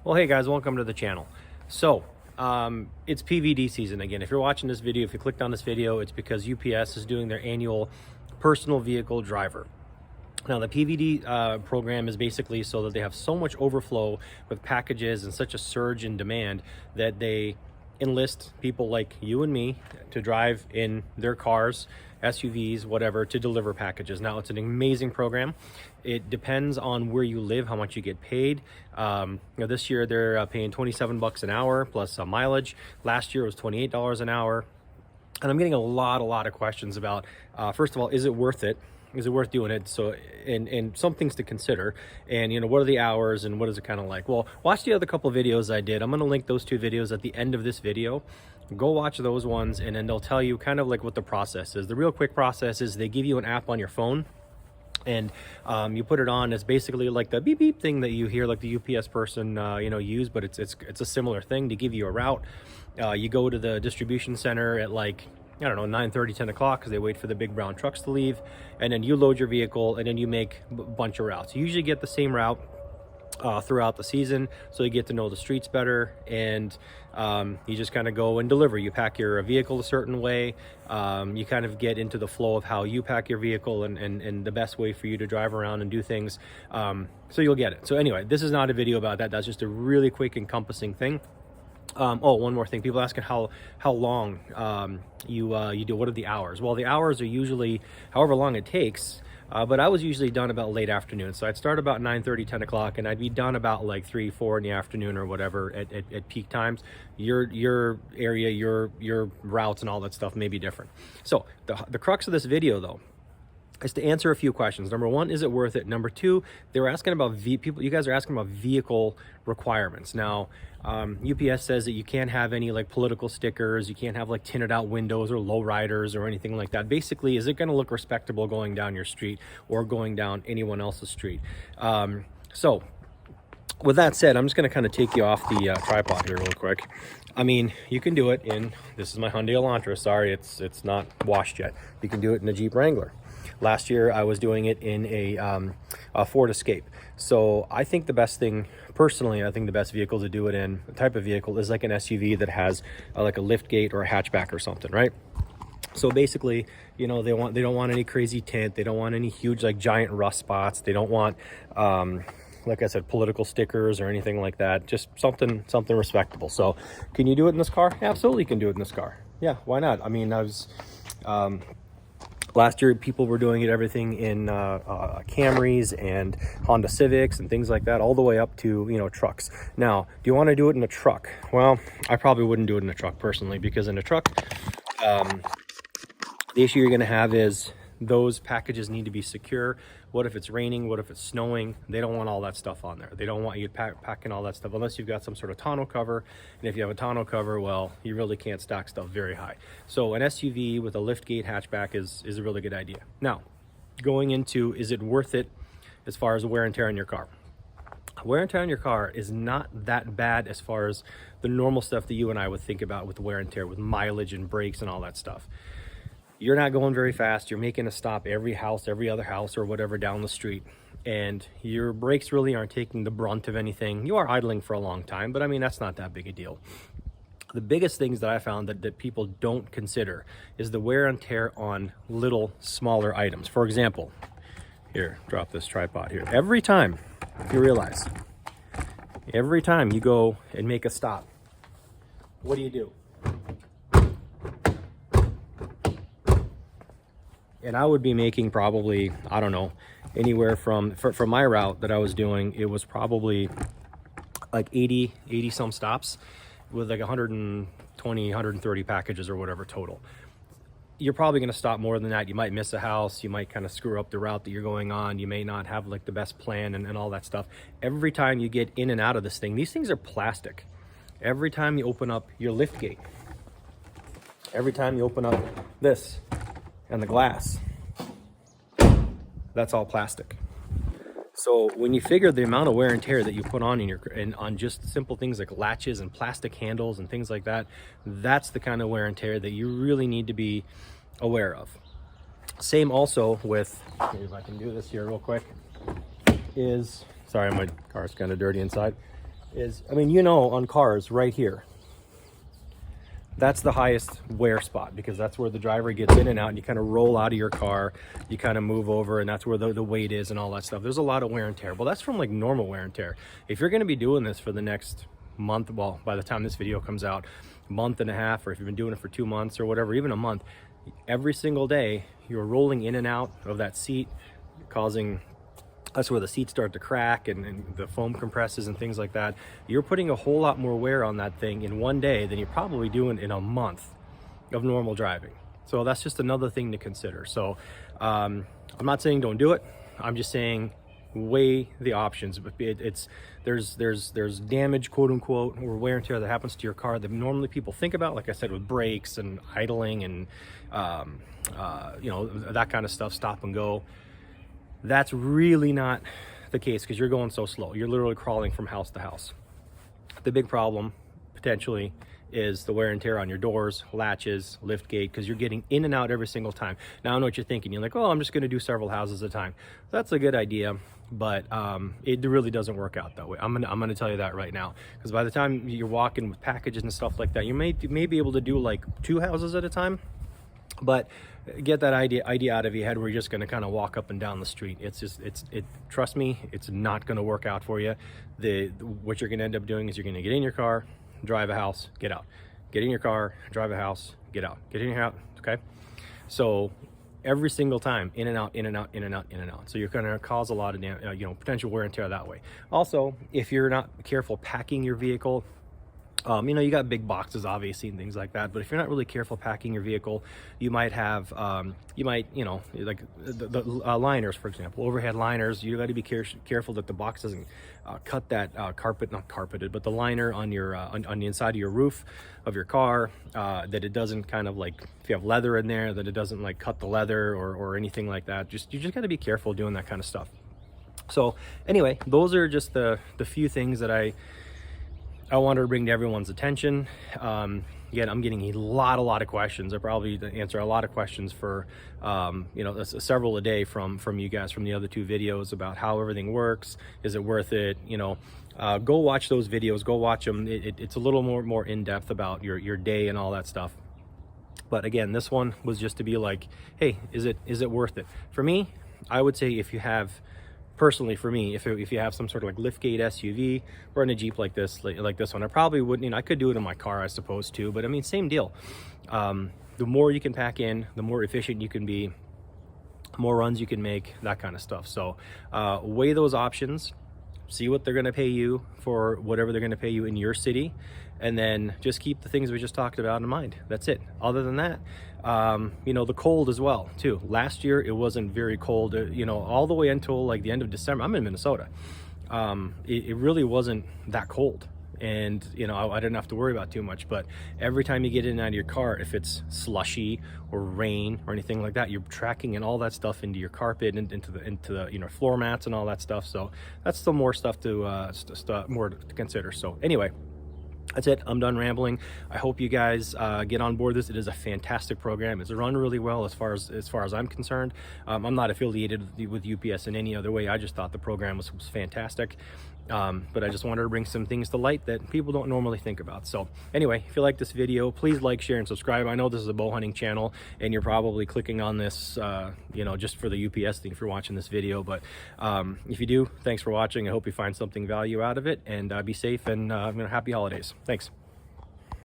Well, hey guys, welcome to the channel. So, it's PVD season again. If you're watching this video, if you clicked on this video, it's because UPS is doing their annual personal vehicle driver. Now, the PVD program is basically so that they have so much overflow with packages and such a surge in demand that they enlist people like you and me to drive in their cars, SUVs, whatever, to deliver packages. Now, it's an amazing program. It depends on where you live, how much you get paid. This year they're paying 27 bucks an hour plus mileage. Last year it was $28 an hour. And I'm getting a lot of questions about, first of all, is it worth it? Is it worth doing it? So, and some things to consider, and what are the hours and what is it kind of like? Well, watch the other couple of videos I did. I'm going to link those two videos at the end of this video. Go watch those ones, and then they'll tell you kind of like what the process is. The real quick process is they give you an app on your phone, and you put it on. It's basically like the beep beep thing that you hear like the UPS person use, but it's a similar thing to give you a route. You go to the distribution center at like, I don't know, 9:30, 10 o'clock, because they wait for the big brown trucks to leave, and then you load your vehicle, and then you make a bunch of routes. You usually get the same route throughout the season, so you get to know the streets better, and you just kind of go and deliver. You pack your vehicle a certain way. You kind of get into the flow of how you pack your vehicle and the best way for you to drive around and do things, so you'll get it. So anyway, this is not a video about that. That's just a really quick encompassing thing. Oh, one more thing. People asking how long you do. What are the hours? Well, the hours are usually however long it takes. But I was usually done about late afternoon. So I'd start about 9:30, 10 o'clock, and I'd be done about like 3, 4 in the afternoon or whatever at peak times. Your area, your routes and all that stuff may be different. So the crux of this video though is to answer a few questions. Number one, is it worth it? Number two, they were asking about you guys are asking about vehicle requirements. Now, UPS says that you can't have any like political stickers, you can't have like tinted out windows or low riders or anything like that. Basically, is it going to look respectable going down your street or going down anyone else's street? So with that said, I'm just going to kind of take you off the tripod here real quick. I mean, you can do it in, this is my Hyundai Elantra. Sorry, it's not washed yet. You can do it in a Jeep Wrangler. Last year, I was doing it in a Ford Escape. So I think the best thing, personally, I think the best vehicle to do it in, the type of vehicle, is like an SUV that has like a lift gate or a hatchback or something, right? So basically, they don't want any crazy tint. They don't want any huge like giant rust spots. They don't want, like I said, political stickers or anything like that. Just something respectable. So can you do it in this car? Absolutely, can do it in this car. Yeah, why not? I mean, last year, people were doing everything in Camrys and Honda Civics and things like that, all the way up to, trucks. Now, do you want to do it in a truck? Well, I probably wouldn't do it in a truck personally, because in a truck, the issue you're going to have is those packages need to be secure. What if it's raining? What if it's snowing? They don't want all that stuff on there. They don't want you packing all that stuff unless you've got some sort of tonneau cover. And if you have a tonneau cover, well, you really can't stack stuff very high. So an SUV with a lift gate hatchback is a really good idea. Now, going into, is it worth it as far as wear and tear on your car? Wear and tear on your car is not that bad as far as the normal stuff that you and I would think about with wear and tear, with mileage and brakes and all that stuff. You're not going very fast. You're making a stop every other house or whatever down the street, and your brakes really aren't taking the brunt of anything. You are idling for a long time, but I mean, that's not that big a deal. The biggest things that I found that people don't consider is the wear and tear on little smaller items. For example, here, drop this tripod here. Every time, if you realize, every time you go and make a stop, what do? And I would be making probably, I don't know, anywhere from, for my route that I was doing, it was probably like 80 some stops with like 120, 130 packages or whatever total. You're probably going to stop more than that. You might miss a house. You might kind of screw up the route that you're going on. You may not have like the best plan and all that stuff. Every time you get in and out of this thing, these things are plastic. Every time you open up your lift gate, every time you open up this, and the glass, that's all plastic. So when you figure the amount of wear and tear that you put on on just simple things like latches and plastic handles and things like that, that's the kind of wear and tear that you really need to be aware of. Same also with, if I can do this here real quick, sorry, my car's kind of dirty inside. is, I mean, you know, on cars right here, that's the highest wear spot, because that's where the driver gets in and out, and you kind of roll out of your car, you kind of move over, and that's where the weight is and all that stuff. There's a lot of wear and tear. Well, that's from like normal wear and tear. If you're going to be doing this for the next month, well, by the time this video comes out, month and a half, or if you've been doing it for 2 months or whatever, even a month, every single day you're rolling in and out of that seat, causing, that's where the seats start to crack and the foam compresses and things like that. You're putting a whole lot more wear on that thing in one day than you're probably doing in a month of normal driving. So that's just another thing to consider. So I'm not saying don't do it. I'm just saying weigh the options. There's damage, quote unquote, or wear and tear that happens to your car that normally people think about, like I said, with brakes and idling and you know, that kind of stuff, stop and go. That's really not the case, because you're going so slow. You're literally crawling from house to house. The big problem potentially is the wear and tear on your doors, latches, lift gate, because you're getting in and out every single time. Now I know what you're thinking. You're like, oh, I'm just going to do several houses at a time. That's a good idea, but it really doesn't work out that way. I'm gonna tell you that right now, because by the time you're walking with packages and stuff like that, you may be able to do like 2 houses at a time. But get that idea out of your head where you're just going to kind of walk up and down the street. It's just, trust me, it's not going to work out for you. What you're going to end up doing is you're going to get in your car, drive a house, get out. Get in your car, drive a house, get out. Get in your house, okay? So every single time, in and out, in and out, in and out, in and out. So you're going to cause a lot of you know, potential wear and tear that way. Also, if you're not careful packing your vehicle, you know, you got big boxes obviously and things like that, but if you're not really careful packing your vehicle, you might have you know, like the liners, for example, overhead liners. You got to be careful that the box doesn't cut that not carpeted, but the liner on your on the inside of your roof of your car, that it doesn't kind of like, if you have leather in there, that it doesn't like cut the leather or anything like that. You just got to be careful doing that kind of stuff. So anyway, those are just the few things that I wanted to bring to everyone's attention. Again, I'm getting a lot of questions. I probably answer a lot of questions for, you know, several a day from you guys from the other 2 videos about how everything works. Is it worth it? You know, go watch those videos. Go watch them. It's a little more in depth about your day and all that stuff. But again, this one was just to be like, hey, is it worth it? For me, I would say if you have, personally for me, if you have some sort of like liftgate SUV or in a Jeep like this one, I probably wouldn't, you know, I could do it in my car, I suppose, too, but I mean, same deal. The more you can pack in, the more efficient you can be, more runs you can make, that kind of stuff. So weigh those options, see what they're going to pay you for whatever they're going to pay you in your city, and then just keep the things we just talked about in mind. That's it. Other than that, you know, the cold as well too. Last year it wasn't very cold, you know, all the way until like the end of December. I'm in Minnesota. It really wasn't that cold, and you know, I didn't have to worry about too much. But every time you get in and out of your car, if it's slushy or rain or anything like that, you're tracking and all that stuff into your carpet and into the you know, floor mats and all that stuff. So that's still more stuff to more to consider. So anyway, that's it. I'm done rambling. I hope you guys get on board this. It is a fantastic program. It's run really well as far as I'm concerned. I'm not affiliated with UPS in any other way. I just thought the program was fantastic. But I just wanted to bring some things to light that people don't normally think about. So anyway, if you like this video, please like, share, and subscribe. I know this is a bow hunting channel, and you're probably clicking on this, you know, just for the UPS thing if you're watching this video. But if you do, thanks for watching. I hope you find something value out of it, and be safe and happy holidays. Thanks.